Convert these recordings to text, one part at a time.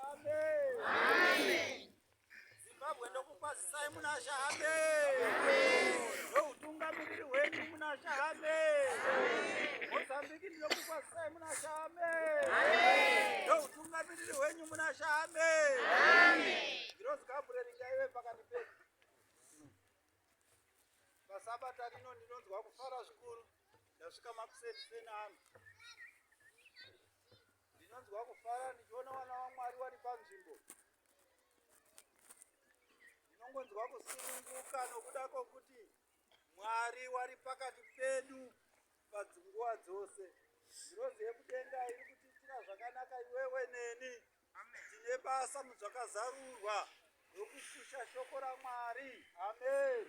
Amen. Zimbabwe ndokukwazisai muna Shahambe. Ndoutungamiriri wenyu muna Shahambe. Mozambique ndokukwazisai muna Shahambe. Ndoutungamiriri wenyu muna Shahambe. Gross Gabriel ngaive pakati pedu. Pasabata rino ndinonzwa kufara zvikuru. Ndasvika makuseni anu. Ndinonzwa kufara ndichiona wana waMwari vari panzvimbo. Ndinongonzwa kusununguka nokuda kwokuti Mwari wari pakati pedu panguva dzose. Nzirozi yekudenga iri kutiitira zvakanaka iwewe neni. Tine basa muZvakazarurwa rokupusha shoko raMwari. Amen.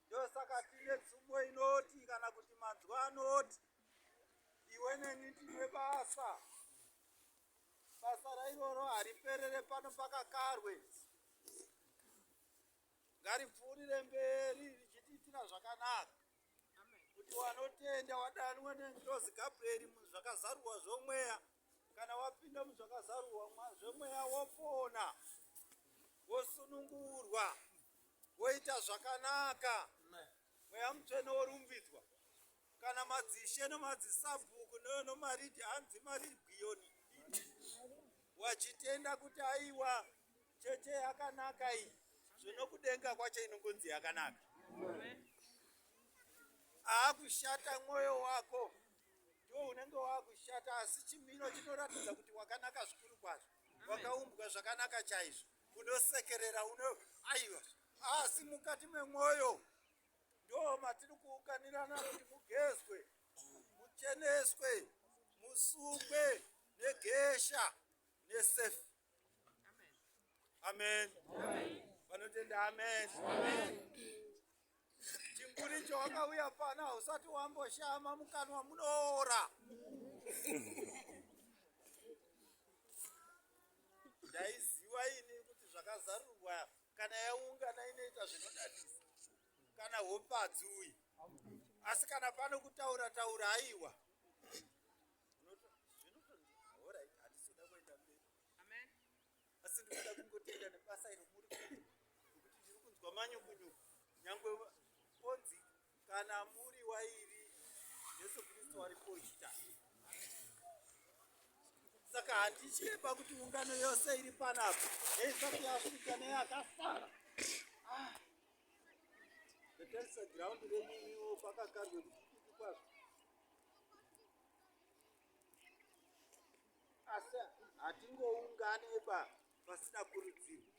Ndosaka tine tsumo inoti kana kuti manzwa anoti iwe neni tine basa. Basa rairoro hariperere pano pakakarwe. Ngaripfuurire mberi richitiitira zvakanaka. Kuti wanotenda wadanwa nengirozi Gabriel muZvakazarurwa Zvomweya, kana wapinda muZvakazarurwa Zvomweya wopona, wosunungurwa, woita zvakanaka. Mweya Mutsvene worumbidzwa. Kana madzishe nemadzisabhuku nomaridhi hanzi maridhiyoni wachitenda kuti aiwa cheche yakanaka iyi, zvinokudenga kwacho inongonzi yakanaka. Aakushata mwoyo wako, ndiwo unenge waakushata, asi chimiro chinoratidza kuti wakanaka zvikuru kwazvo, wakaumbwa zvakanaka chaizvo, unosekerera aiwa. Asi mukati memwoyo ndo matiri kuunganirana kuti mugezwe, mucheneswe, musukwe negesha nesefu. Amen. Vanotenda amen. Chimburi chawakauya pana usati wamboshama mukanwa munoora. Ndaiziva ini kuti Zvakazarurwa kana yaungana inoita zvinodadisa, kana hopadzui. Asi kana pano kutaura aiwa. Asi ndinoda kungotenda nebasa iro muri kuita, nokuti ndiri kunzwa manyukunyuku. Nyangwe onzi kana muri wairi Jesu Kristu waripo uchita. Saka handicheba kuti ungano yose iri panapo neisati yasvika neyakasara. Ndotarisa giraundi renyumiwo pakakarwe kudiki kwazvo. Asi hatingounganeba pasina kurudziro.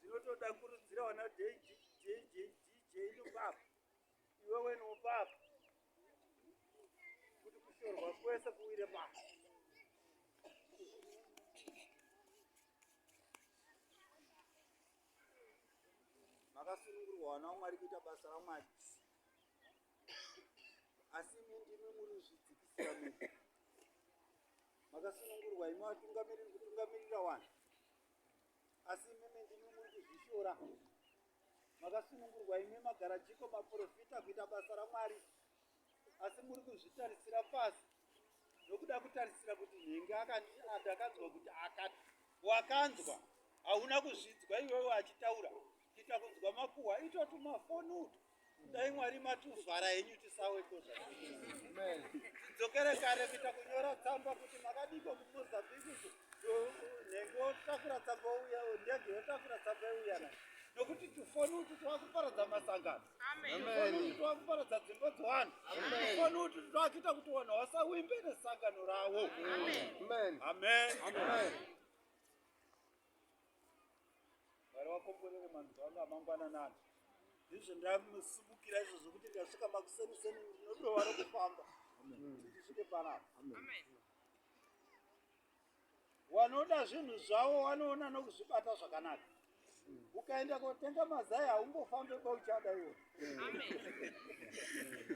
Zvinotoda kurudzira wana DJ nopapa, iwewe nopapa, kuti kushorwa kwese kuwire pasi. Makasunungurwa wana waMwari kuita basa raMwari. Asi imi ndimi muri kuzvidzikisira munhu. Makasunungurwa imi vatungamiriri kutungamirira vanhu. Asi imi ndimi muri kuzvishora. Makasunungurwa imi magarajiko maprofita kuita basa raMwari. Asi muri kuzvitarisira pasi nokuda kutarisira kuti nhenga ndakanzwa kuti akati. Wakanzwa hauna kuzvidzwa iwewe achitaura. Kuita kunzwa makuhwa itotu mafonutu. Dai Mwari matuvhara henyu tisaweko zvakadii. Tidzokere kare kuita kunyora tsamba kuti makadiko kuMozambique nhengo yotakura tsamba uya, ndege yotakura tsamba uya. Nokuti tufonutu twakuparadza masangano. Tufonutu twakuparadza dzimba dzevanhu. Tufonutu twakuita kuti vanhu vasawimbe nesangano ravo. Amen. Mwari wakomborere manzwa anga amangwana nani. Ndizvo ndamusumukira izvozvo kuti ndasvika makuseni ndinodova rokufamba. Ndisvike panapa. Wanoda zvinhu zvavo wanoona nokuzvibata zvakanaka. Ukaenda kotenga mazai haungofambe kwauchada iwe.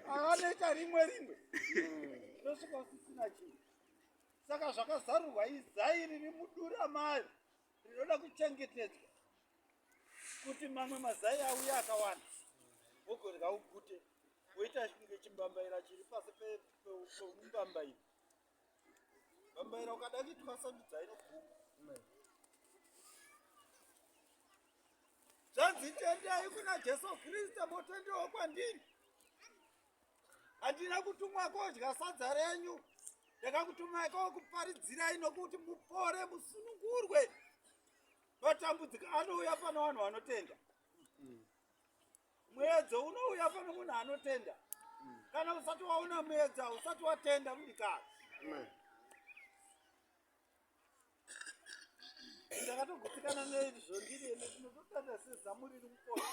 Avanoita rimwe. Ndosvika usisina chinhu. Saka Zvakazarurwa izai riri mudura mayo rinoda kuchengetedzwa. Kuti mamwe mazai auya akawanda. Wogorya ugute. Woita chimbambaira chiri pasi pemumbambaira. Kambaira ukada kutwasanudza inoguma. Zvanzi tendai kuna Jesu Kristu motendewo kwandiri. Handina kutumwa kodya sadza renyu. Ndakakutumai kuparidzirai nokuti mupore musunungurwe. Matambudziko anouya pana vanhu vanotenda. Muedzo unouya pana munhu anotenda. Kana usati waona muedza usati watenda mudikani. Ndakatogutsikana neizvo ndiri ndinototenda sezamu riri mupoto.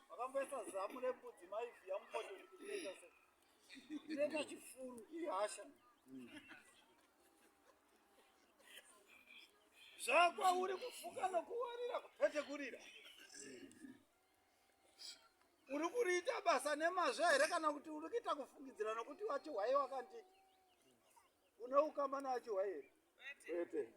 Vakamboisa zamu rembudzi maivhiya mupoto ndikuita sei. Ndinoita chifuru ihasha. Zvakwauri kufuka nokuwarira kupete kurira. Uri kuriita basa nemazvo here kana kuti uri kuita kufungidzira nokuti waChiHwai wakanditi? Une ukama naChiHwai here? Kwete.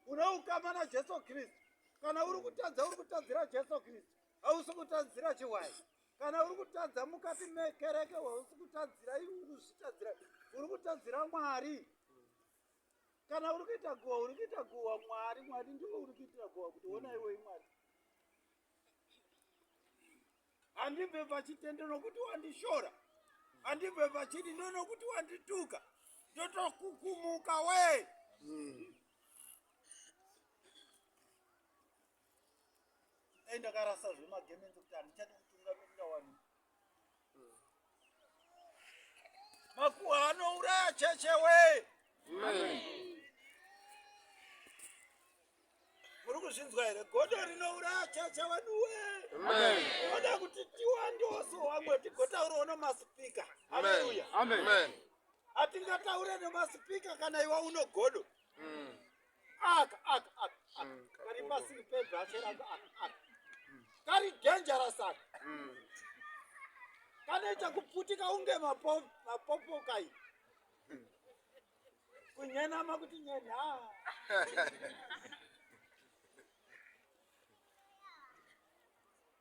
Une ukama naJesu Kristu. Kana uri kutadza uri kutadzira Jesu Kristu. Hausi kutadzira ChiHwai. Kana uri kutadza mukati mekereke hausi kutadzira iwe urikuzvitadzira. Uri kutadzira Mwari. Kana uri kuita guhwa Mwari ndiwe uri kuitira guhwa kuti ona iwe Mwari. Handibve pachitendo nokuti wandishora. Handibve pachidi nokuti wandituka. Ndotokukumuka we. Ndakarasa zvemagemenzi kuti handichadi kutungamirira wani. Makuhwa anouraya cheche we. Muri kuzvinzwa here? Godo rinouraya cheche weduwe. Oda kuti tiwandoso wamwe tigotaurawo nomasipika. Haleluya. Hatingataure nomasipika kana iwe uno godo. Kari pasiri pebhashe rangu kari dangerous aka. Kanoita kuputika unge mapopoka iyi. Kunyenama kuti nyenya.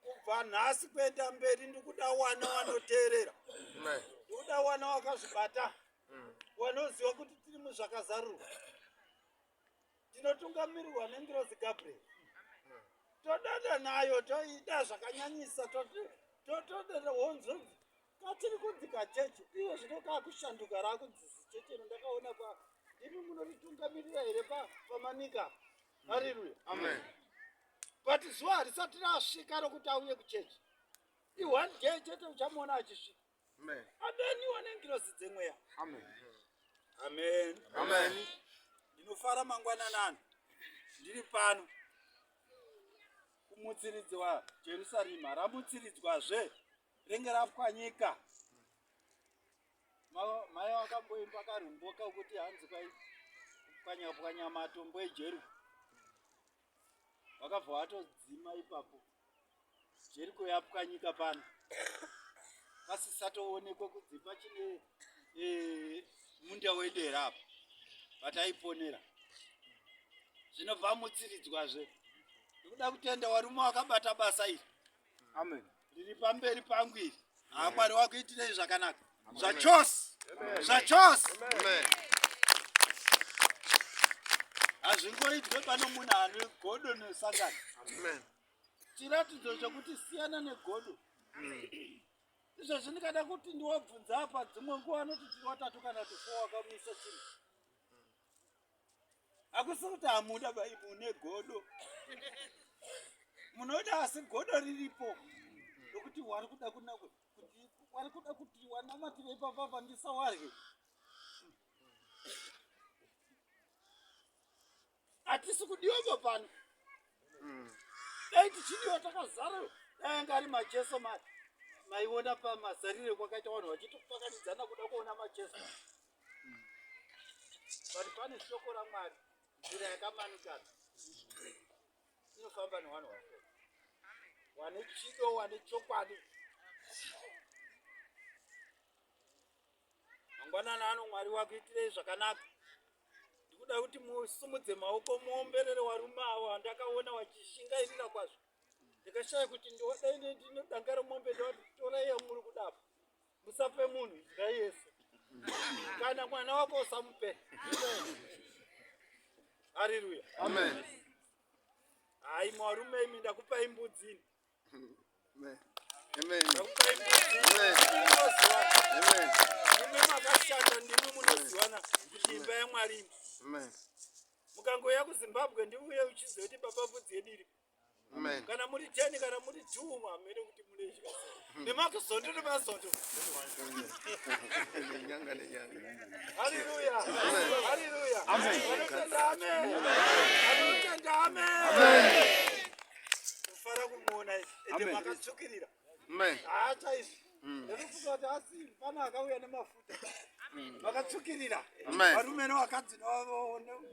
Kubva nhasi kuenda mberi ndikuda wana vanoteerera. Ndikuda wana vakazvibata. Wanoziva kuti tiri muzvakazarurwa. Tinotungamirirwa nengirozi Gabriel. Todada nayo toida zvakanyanyisa todada honzo. Katiri kudzika chechi iwe zvinokaa kushanduka rakudzisi chechi ndakaona pa ndimi munoritungamirira here pamanika. Haleluya. Amen. But zuva harisati rasvika rokuti auye kuchechi. One day chete uchamuona achisvika. Amen. Adaniwa nengirozi dzemweya. Amen. Amen. Amen. Ndinofara mangwananani. Ndiri pano. Kumutsiridzi waJerusarema ramutsiridzwazve ringe rapwanyika. Mai vakamboimba karumboka kuti hanzi pwanya matombo eJeriko. Vakabva vatodzima ipapo. Jeriko yapwanyika pano. Pasisatoonekwe kudzipa chine munda wedera apa. Vataiponera. Zvinobva mutsiridzwazve. Ndikuda kutenda varume vakabata basa iri. Amen. Riri pamberi pangu iri. Mwari wakuitirei zvakanaka. Zvachose. Amen. Hazvingoitwe pano munhu ane godo nesangano. Amen. Chiratidzo chokuti siyana negodo. Izvo zvindikada kuti ndiwabvunza apa dzimwe nguva anoti tiri watatu kana tufo wakamisa chinhu. Hakusi kuti hamuda mune godo. Munoda asi godo riripo. Nokuti wari kuda kuti wanamatire ipapa ndisawarye. Hatisi kudiwa pano. Dai tichidiwa takazara dai ngari majeso maiona pamazarire kwakaita vanhu vachitopakanidzana kuda kuona majeso. Vanhu pane shoko raMwari nzira yakamanikana. Inofamba nevanhu vake. Wane chido wane chokwadi. Mangwanana ano Mwari wakuitirei zvakanaka. Ndikuda kuti musumudze maoko muomberere varume ava ndakaona vachishingairira kwazvo. Ndikashaya kuti ndinodangara mombe ndoti torai yamuri kudapa. Musape munhu idya Yesu. kana mwana wako usamupe. Haleluya. Amen. Hai mwarume imi ndakupa imbudzi. Amen. Amen. Ndakupa imbudzi. Amen. Amen. Mimi makashanda ndimi munoziwana kuti imba yaMwari. Amen. Mukangoya kuZimbabwe ndiuye uchiziva kuti baba mbudzi yedu iri. Amen. Kana muri 10 kana muri 2 mwamene kuti mune chika. Nemakuzondo nemazondo. Nyanga nenyanga. Haleluya. Haleluya. Amen. Amen. Amen. Kufara kumuona ende makatsukirira. Amen. Acha izvi. Ndikufunga kuti asi pana akauya nemafuta. Makatsukirira. Amen. Varume nevakadzi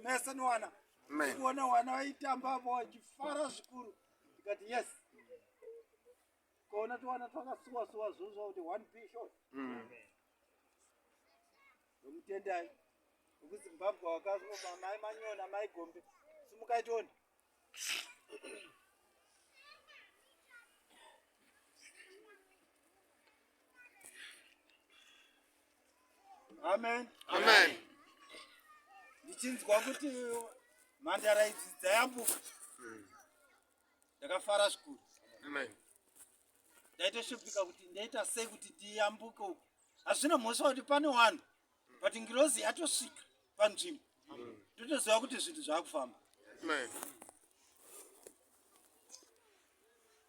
mese newana. Amen. Kuona wana vaitamba apo vachifara zvikuru. Tikati yes. Kuona tuwana twakasuwa-suwa zvozvo kuti 1 p short. Nomutendai. WekuZimbabwe wakazwa mai Manyona mai Gombe. Simukaitoni. Amen. Amen. Ndichinzwa kuti mhandara idzi dzayambuka. Ndakafara zvikuru. Amen. Ndaitosvika kuti ndaita sei kuti tiyambuke uku. Hazvina mhosva kuti pane vanhu. But ngirozi yatosvika panzvimbo. Totoziva kuti zvinhu zvakufamba. Amen.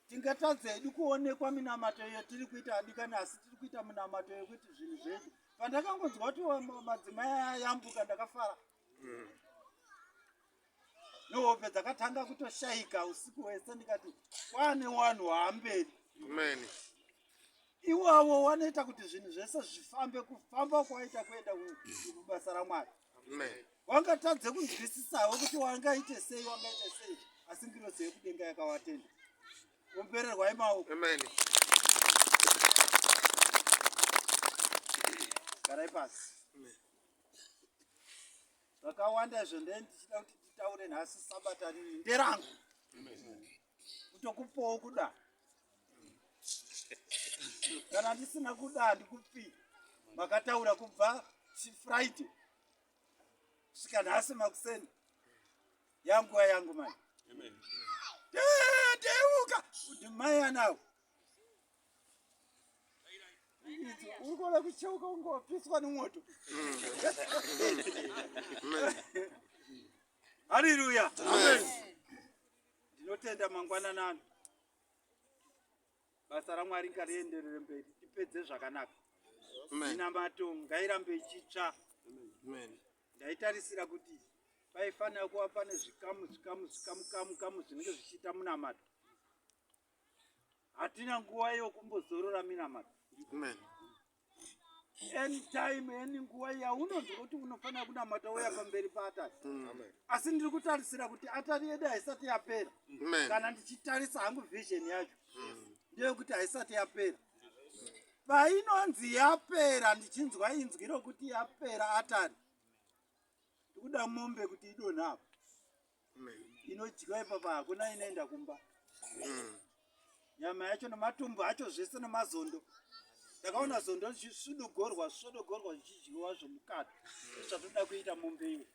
Tingatadza hedu kuonekwa minamato yatiri kuita adikani asi tiri kuita minamato yekuti zvinhu zvedu. Pandakangonzwa kuti madzimai ayambuka ndakafara. Nehope dzakatanga kutoshayika usiku hwese ndikati kwane wanhu waamberi. Amen. Iwavo wanoita kuti zvinhu zvese zvifambe kufamba kwaita kuenda kubasa raMwari. Amen. Wangatadze kunzwisisawo kuti wangaite sei asi ngirozi yekudenga yakawatenda. Umpererwa imaoko. Amen. Garai pasi. Zvakawanda izvo ndichida kuti titaure nhasi sabata riri nderangu. Kutokupawo kuda. Kana ndisina kuda handikupi. Makataura kubva Friday. Kusvika nhasi makuseni. Yanguva yangu mai. Amen. Deuka kuti mai anawo. Uri kuona kucheuka ungopiswa nemwoto. Haleluya. Amen. Ndinotenda mangwanana ano. Basa raMwari ngarienderere mberi. Tipedze zvakanaka. Minamato ngairambe ichitsva. Amen. Ndaitarisira kuti paifanira kuva pane zvikamu zvinenge zvichiita munamato. Hatina nguva yokumbozorora minamato. Amen. Anytime any nguva yaunonzwa kuti unofanira kunamata uya pamberi paatari. Amen. Asi ndiri kutarisira kuti atari yedu haisati yapera. Amen. Kana ndichitarisa hangu vision yacho. Ndeyekuti haisati yapera. Painonzi yapera ndichinzwa inzwi rokuti yapera atari. Ndikuda mombe kuti idonhapo. Inodyiwa ipapa hakuna inoenda kumba. Nyama yacho nematumbu acho zvese nemazondo. Ndakaona zondo zvisvodogorwa zvichidyiwa zvomukati. Zvatoda kuita mombe iwe.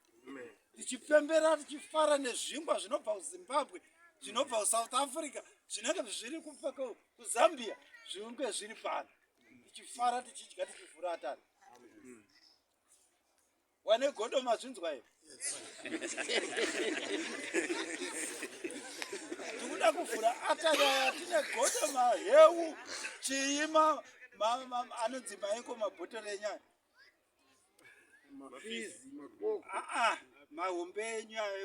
Tichipembera tichifara nezvingwa zvinobva kuZimbabwe, zvinobva kuSouth Africa, zvinenge zviri kuZambia, zvinenge zviri pano. Tichifara tichidya tichivhura atari. Wane godoma zvinzwa here? Tikuda kuvhura atari aya tine godoma, heu, chiima, anonzi maiko mabhotoro enyaya. Mafizi, makoko. Mahombe enyaya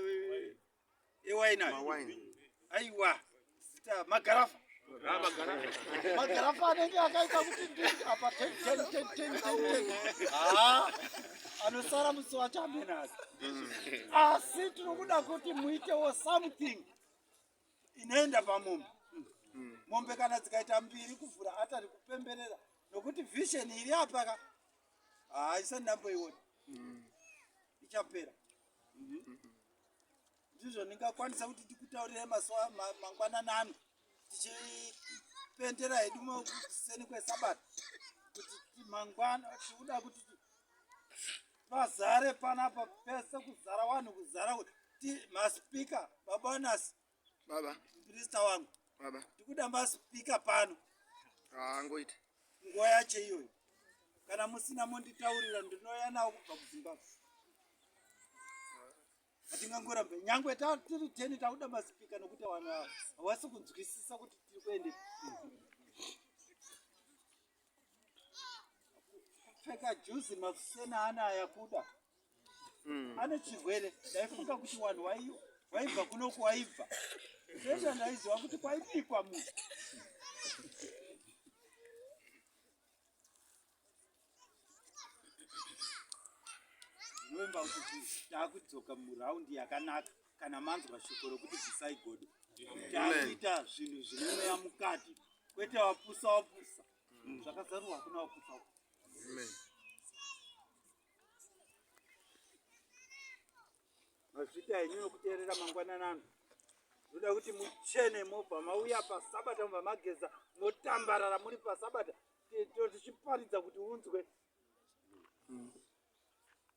ewaini. Aiwa, magarafa. Magarafa anenge akaita kuti ndiri apa 10. Anosara musi wacho amenazi. Asi tinokuda kuti muitewo something inoenda pamombe. Mombe kana dzikaita mbiri kuvhura atari kupemberera. Nokuti vision iri apaka. Haisati ndamboiona. Ichapera. Ndizvo ndingakwanisa kuti tikutaurire mazuva mangwanani ano. Tichipendera hedu kuseni kwesabata. Kuti mangwana tikuda kuti Pazare panapa pese kuzara vanhu kuzara maspika babonasi. Baba. Prista wangu. Baba. Ndikuda maspika pano. Ngoita. Nguva yacho iyoyo. Kana musina monditaurira ndinoya nawo kubva kuZimbabwe. Atingangorambe nyangwe tiri 10 takuda maspika nokuti vanhu ava havasi kunzwisisa kuti tiri kuende. Kupfeka juzi makusena anaya kuda. Ane chirwere ndaifunga kuti vanhu vaibva kunoku vaibva. Zveshe ndaiziva kuti kwaibikwa munhu. Ndinoemba kuti taakudzoka muraundi yakanaka kana manzwa shoko rokuti bvisai godo. Taakuita zvinhu zvinomweya mukati kwete wapusa. Zvakazarurwa hakuna wapusa. Amen. Mazvita enyu nokuteerera mangwananano. Ndoda kuti muchene mobva mauya pasabata mubva mageza motambarara muri pasabata tichiparidza kuti unzwe.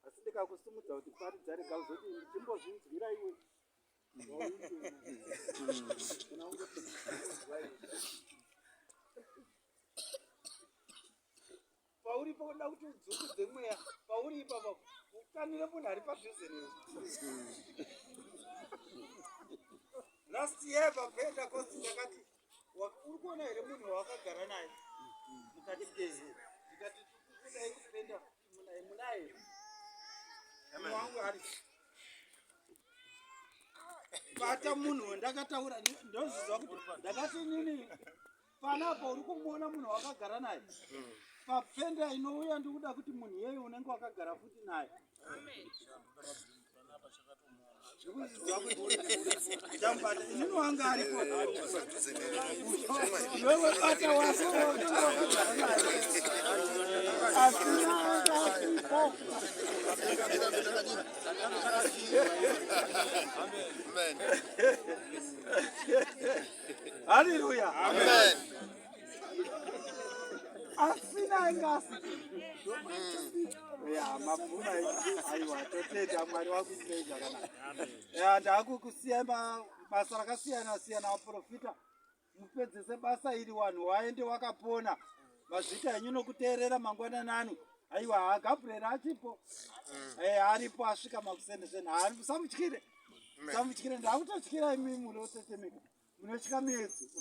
Asi ndikakusumudza kuti paridza rega uzoti ndichimbozvinzwira iwe. Pauri poda kuti udzukudze mweya pauri ipapa ukanire munhu ari padhuze newe. Last year papenda kosi ndakati uri kuona here munhu wakagara naye mukati ndezi ndikati kudai kupenda munaye munhu wangu ari bata munhu wandakataura ndozviziva kuti ndakati nini panapo uri kumuona munhu wakagara naye papenda inouya ndikuda kuti munhu iyeyo unenge wakagara futi naye. Jambata inini wanga aripo. Wewe bata wako Amen. Hallelujah. Amen. Asina ngasi. Ya mabvuma aiwa totenda Mwari wakuitei zvakanaka. Ya ndakukusiya basa rakasiyana siyana vaprofita mupedzese basa iri vanhu waende wakapona. Mazvita enyu nokuteerera mangwananano. Aiwa Gabriel achipo. Aripo asvika makusendesena. Musamutyire. Musamutyire ndakutotyira imi munotetemeka. Munotya miedzi.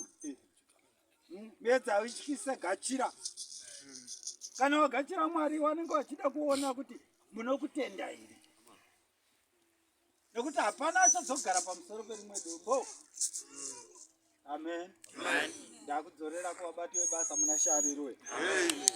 Miedzi haityise gachira. Kana wagachira Mwari wanenge wachida kuona kuti munokutenda here. Nekuti hapana achazogara pamusoro perimwe dombo. Amen. Ndakudzorera kuvabati vebasa muna Sharirwe. Amen.